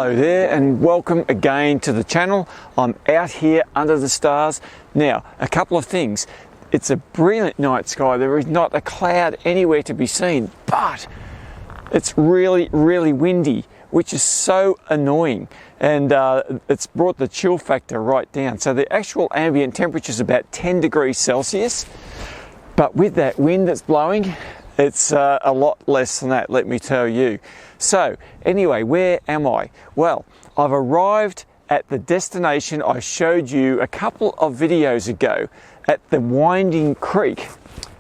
Hello there and welcome again to the channel. I'm out here under the stars. Now, a couple of things. It's a brilliant night sky. There is not a cloud anywhere to be seen, but it's really windy, which is so annoying. And it's brought the chill factor right down. So the actual ambient temperature is about 10 degrees Celsius. But with that wind that's blowing, it's a lot less than that, let me tell you. So anyway, where am I? Well, I've arrived at the destination I showed you a couple of videos ago at the winding creek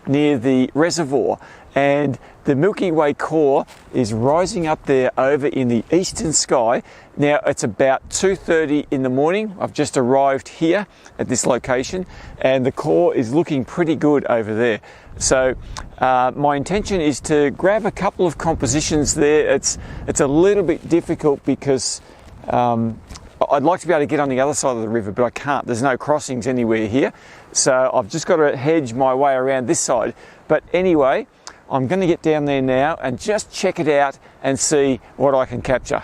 near the reservoir, and the Milky Way core is rising up there over in the eastern sky. Now it's about 2:30 in the morning. I've just arrived here at this location and the core is looking pretty good over there. So my intention is to grab a couple of compositions there. It's a little bit difficult because I'd like to be able to get on the other side of the river, but I can't. There's no crossings anywhere here. So I've just got to hedge my way around this side. But anyway, I'm going to get down there now and just check it out and see what I can capture.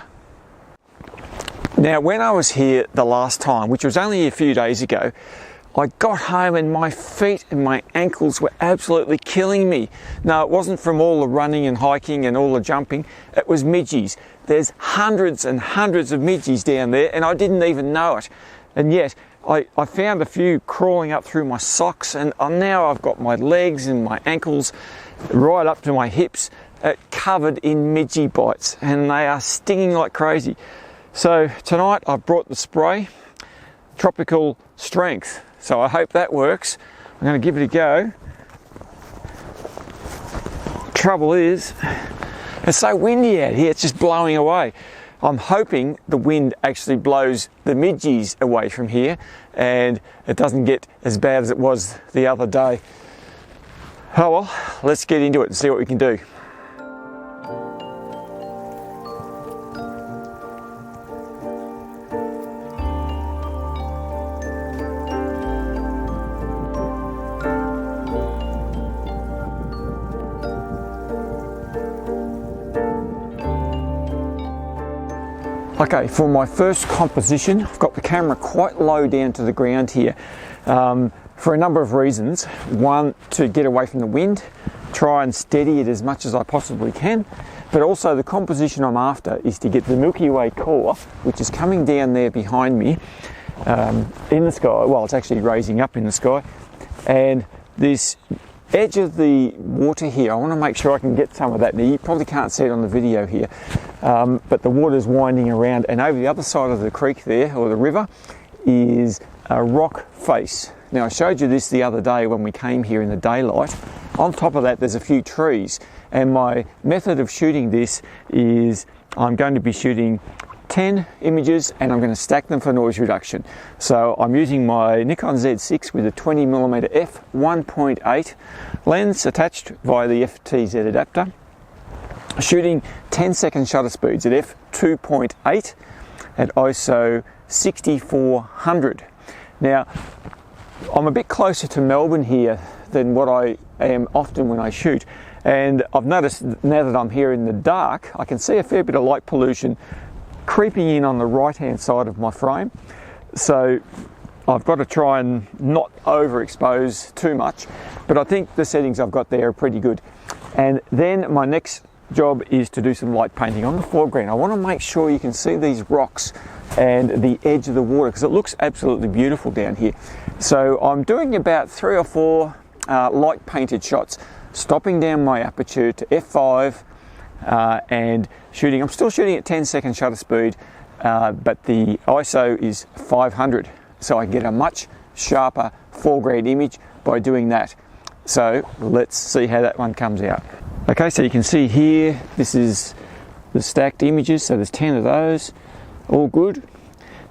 Now, when I was here the last time, which was only a few days ago, I got home and my feet and my ankles were absolutely killing me. No, it wasn't from all the running and hiking and all the jumping. It was midges. There's hundreds and hundreds of midges down there and I didn't even know it. And yet, I found a few crawling up through my socks, and now I've got my legs and my ankles right up to my hips covered in midgie bites, and they are stinging like crazy. So tonight I've brought the spray, Tropical Strength. So I hope that works. I'm going to give it a go. Trouble is, it's so windy out here, it's just blowing away. I'm hoping the wind actually blows the midges away from here and it doesn't get as bad as it was the other day. Oh well, let's get into it and see what we can do. Okay, for my first composition, I've got the camera quite low down to the ground here for a number of reasons. One, to get away from the wind, try and steady it as much as I possibly can, but also the composition I'm after is to get the Milky Way core, which is coming down there behind me in the sky. Well, it's actually raising up in the sky, and this edge of the water here, I want to make sure I can get some of that. Now, you probably can't see it on the video here, but the water's winding around, and over the other side of the creek there, or the river, is a rock face. Now, I showed you this the other day when we came here in the daylight. On top of that, there's a few trees, and my method of shooting this is I'm going to be shooting 10 images and I'm going to stack them for noise reduction. So I'm using my Nikon Z6 with a 20mm f1.8 lens attached via the FTZ adapter, shooting 10-second shutter speeds at f2.8 at ISO 6400. Now, I'm a bit closer to Melbourne here than what I am often when I shoot, and I've noticed now that I'm here in the dark, I can see a fair bit of light pollution creeping in on the right hand side of my frame. So I've got to try and not overexpose too much, but I think the settings I've got there are pretty good. And then my next job is to do some light painting on the foreground. I want to make sure you can see these rocks and the edge of the water because it looks absolutely beautiful down here. So I'm doing about 3 or 4 light painted shots, stopping down my aperture to f5 and shooting. I'm still shooting at 10-second shutter speed, but the ISO is 500, so I get a much sharper foreground image by doing that. So let's see how that one comes out. Okay, so you can see here, this is the stacked images, so there's 10 of those, all good.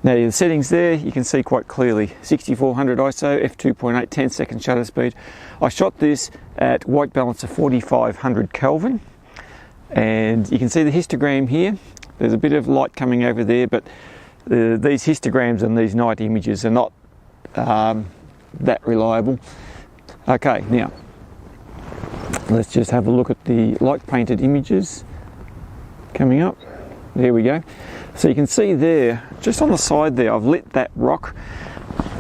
Now the settings there, you can see quite clearly, 6400 ISO, f2.8, 10-second shutter speed. I shot this at white balance of 4500 Kelvin, and you can see the histogram here. There's a bit of light coming over there, but these histograms and these night images are not that reliable. Okay, now let's just have a look at the light painted images coming up. There we go. So you can see there, just on the side there, I've lit that rock,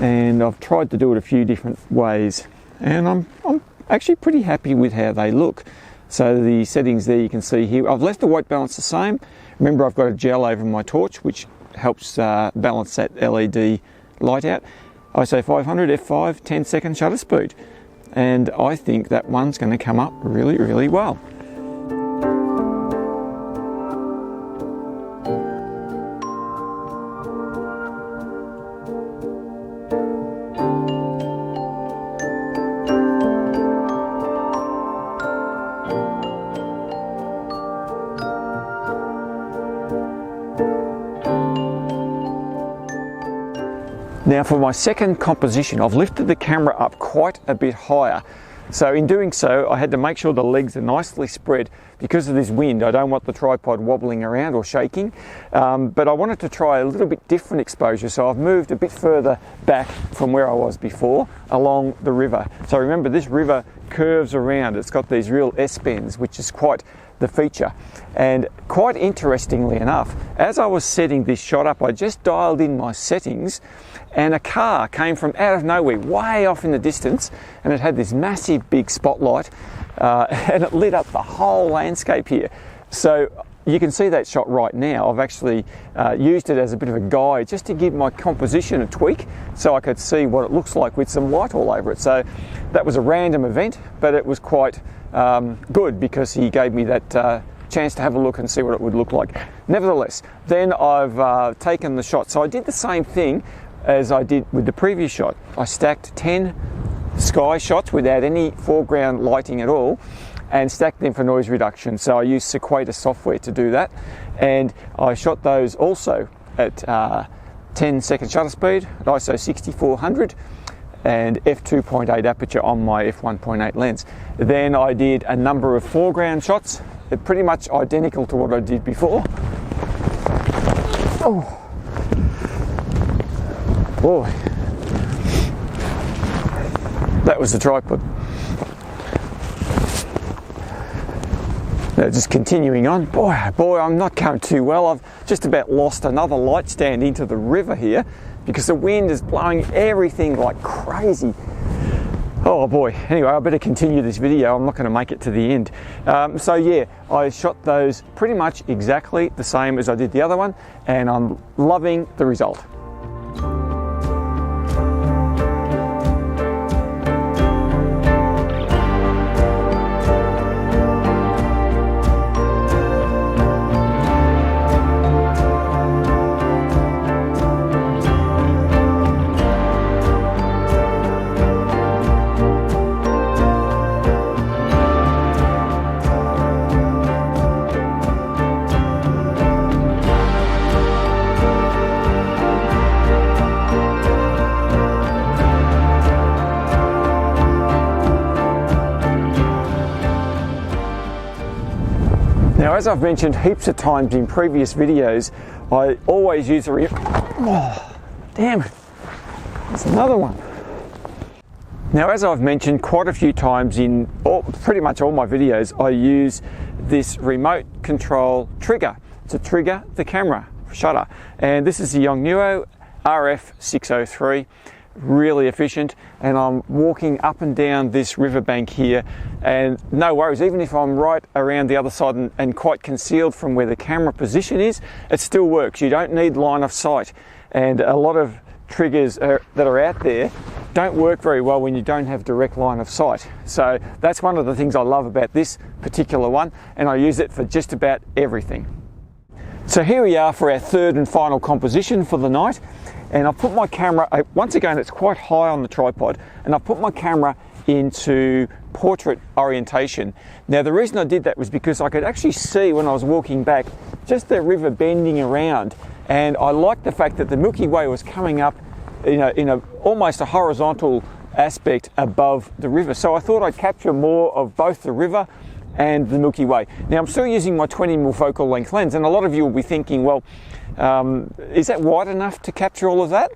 and I've tried to do it a few different ways, and I'm actually pretty happy with how they look. So the settings there you can see here, I've left the white balance the same. Remember, I've got a gel over my torch which helps balance that LED light out. ISO 500, f5, 10-second shutter speed, and I think that one's going to come up really, really well. Now for my second composition, I've lifted the camera up quite a bit higher. So in doing so, I had to make sure the legs are nicely spread. Because of this wind, I don't want the tripod wobbling around or shaking, but I wanted to try a little bit different exposure, so I've moved a bit further back from where I was before, along the river. So remember, this river curves around, it's got these real S-bends, which is quite the feature. And quite interestingly enough, as I was setting this shot up, I just dialed in my settings, and a car came from out of nowhere, way off in the distance, and it had this massive big spotlight, and it lit up the whole landscape here. So you can see that shot right now. I've actually used it as a bit of a guide just to give my composition a tweak so I could see what it looks like with some light all over it. So that was a random event, but it was quite good because he gave me that chance to have a look and see what it would look like. Nevertheless, then I've taken the shot. So I did the same thing as I did with the previous shot. I stacked 10 sky shots without any foreground lighting at all and stacked them for noise reduction. So I used Sequator software to do that, and I shot those also at 10-second shutter speed at ISO 6400 and f2.8 aperture on my f1.8 lens. Then I did a number of foreground shots, pretty much identical to what I did before. Oh boy, that was the tripod. Now just continuing on, boy, I'm not going too well. I've just about lost another light stand into the river here because the wind is blowing everything like crazy. Oh boy, anyway, I better continue this video. I'm not going to make it to the end. So yeah, I shot those pretty much exactly the same as I did the other one, and I'm loving the result. Now, as I've mentioned heaps of times in previous videos, I always use a oh, damn it, there's another one. Now, as I've mentioned quite a few times in pretty much all my videos, I use this remote control trigger to trigger the camera shutter. And this is the Yongnuo RF603. Really efficient, and I'm walking up and down this riverbank here, and no worries, even if I'm right around the other side and quite concealed from where the camera position is, it still works. You don't need line of sight, and a lot of triggers that are out there don't work very well when you don't have direct line of sight. So that's one of the things I love about this particular one, and I use it for just about everything. So here we are for our third and final composition for the night. And I've put my camera, once again it's quite high on the tripod, and I've put my camera into portrait orientation. Now the reason I did that was because I could actually see when I was walking back just the river bending around, and I liked the fact that the Milky Way was coming up in a almost a horizontal aspect above the river. So I thought I'd capture more of both the river and the Milky Way. Now I'm still using my 20mm focal length lens, and a lot of you will be thinking, well, is that wide enough to capture all of that?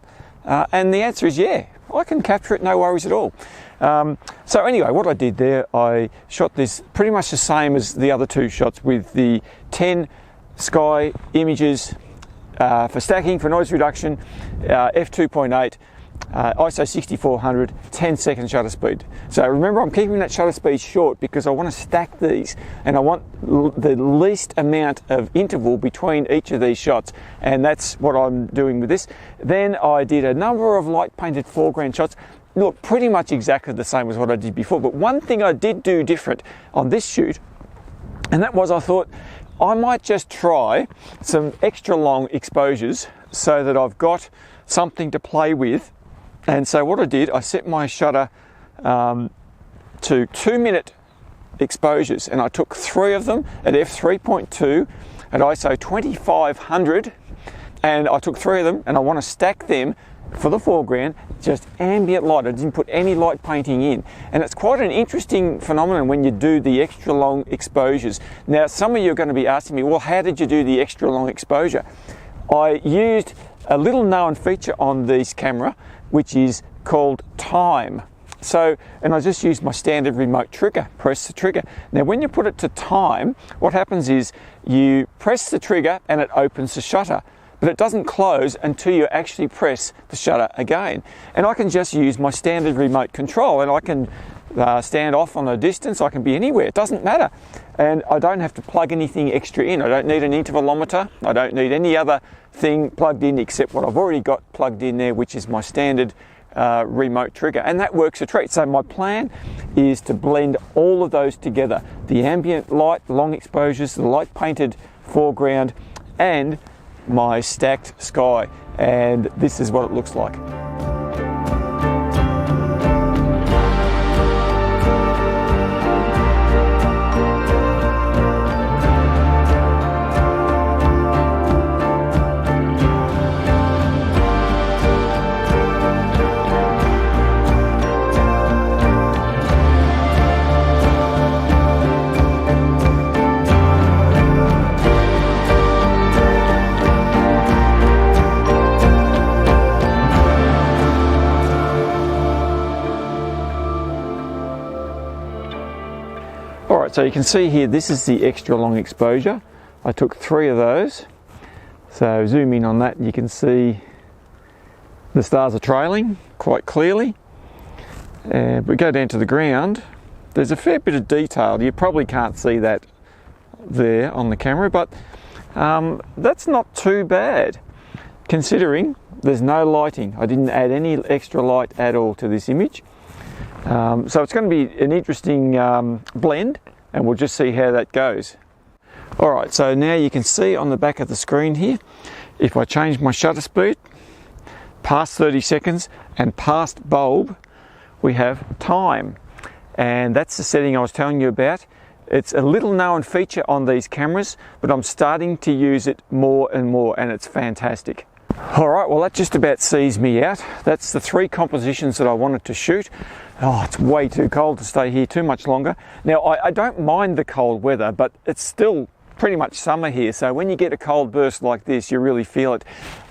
And the answer is yeah, I can capture it, no worries at all. So anyway, what I did there, I shot this pretty much the same as the other two shots with the 10 sky images for stacking, for noise reduction, f2.8, ISO 6400, 10-second shutter speed. So remember, I'm keeping that shutter speed short because I want to stack these and I want the least amount of interval between each of these shots, and that's what I'm doing with this. Then I did a number of light painted foreground shots. Look, pretty much exactly the same as what I did before, but one thing I did do different on this shoot, and that was I thought I might just try some extra long exposures so that I've got something to play with. And so what I did, I set my shutter to 2-minute exposures, and I took 3 of them at f3.2 at ISO 2500, and I took 3 of them and I want to stack them for the foreground, just ambient light. I didn't put any light painting in, and it's quite an interesting phenomenon when you do the extra long exposures. Now some of you are going to be asking me, well, how did you do the extra long exposure? I used a little known feature on this camera which is called time. So, and I just used my standard remote trigger, press the trigger. Now when you put it to time, what happens is you press the trigger and it opens the shutter, but it doesn't close until you actually press the shutter again. And I can just use my standard remote control, and I can stand off on a distance, I can be anywhere, it doesn't matter. And I don't have to plug anything extra in. I don't need an intervalometer, I don't need any other thing plugged in except what I've already got plugged in there, which is my standard remote trigger, and that works a treat. So my plan is to blend all of those together, the ambient light, long exposures, the light painted foreground, and my stacked sky, and this is what it looks like. Alright, so you can see here, this is the extra long exposure. I took 3 of those. So zoom in on that and you can see the stars are trailing quite clearly. And we go down to the ground, there's a fair bit of detail. You probably can't see that there on the camera, but that's not too bad considering there's no lighting. I didn't add any extra light at all to this image. So it's going to be an interesting blend, and we'll just see how that goes. Alright, so now you can see on the back of the screen here, if I change my shutter speed, past 30 seconds and past bulb, we have time. And that's the setting I was telling you about. It's a little known feature on these cameras, but I'm starting to use it more and more, and it's fantastic. Alright, well that just about sees me out. That's the 3 compositions that I wanted to shoot. Oh, it's way too cold to stay here too much longer. Now I don't mind the cold weather, but it's still pretty much summer here, so when you get a cold burst like this, you really feel it.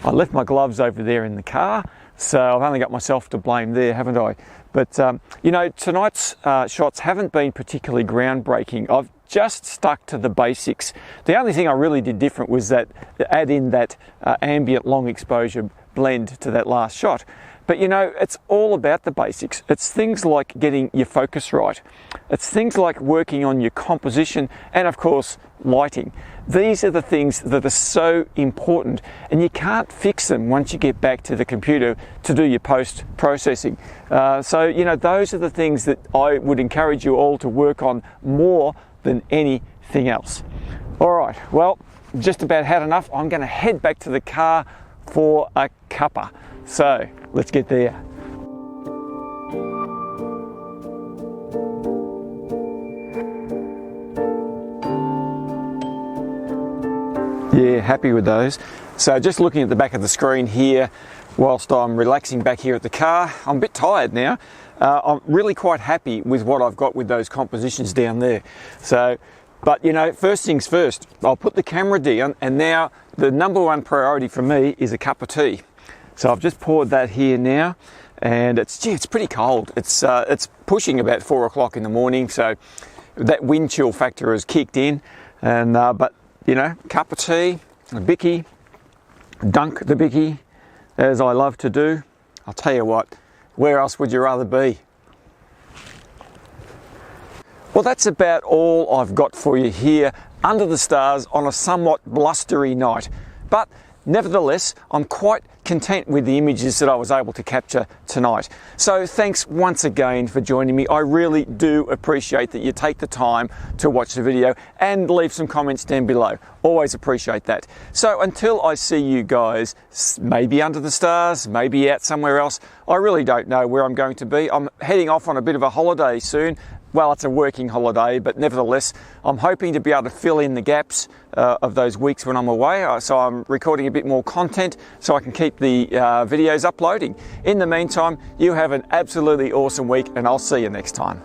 I left my gloves over there in the car, so I've only got myself to blame there, haven't I? But you know, tonight's shots haven't been particularly groundbreaking. I've just stuck to the basics. The only thing I really did different was that add in that ambient long exposure blend to that last shot. But you know, it's all about the basics. It's things like getting your focus right. It's things like working on your composition and of course lighting. These are the things that are so important, and you can't fix them once you get back to the computer to do your post-processing. So you know, those are the things that I would encourage you all to work on more than anything else. Alright, well, just about had enough. I'm going to head back to the car for a cuppa. So let's get there. Yeah, happy with those. So just looking at the back of the screen here whilst I'm relaxing back here at the car, I'm a bit tired now. I'm really quite happy with what I've got with those compositions down there. So, but you know, first things first, I'll put the camera down, and now the number one priority for me is a cup of tea. So I've just poured that here now, and it's pretty cold. It's pushing about 4 o'clock in the morning, so that wind chill factor has kicked in. And but you know, cup of tea, a bicky, dunk the bickie, as I love to do. I'll tell you what, where else would you rather be? Well, that's about all I've got for you here under the stars on a somewhat blustery night. But nevertheless, I'm quite content with the images that I was able to capture tonight. So thanks once again for joining me. I really do appreciate that you take the time to watch the video and leave some comments down below. Always appreciate that. So until I see you guys, maybe under the stars, maybe out somewhere else, I really don't know where I'm going to be. I'm heading off on a bit of a holiday soon. Well, it's a working holiday, but nevertheless, I'm hoping to be able to fill in the gaps of those weeks when I'm away. So I'm recording a bit more content so I can keep the videos uploading. In the meantime, you have an absolutely awesome week, and I'll see you next time.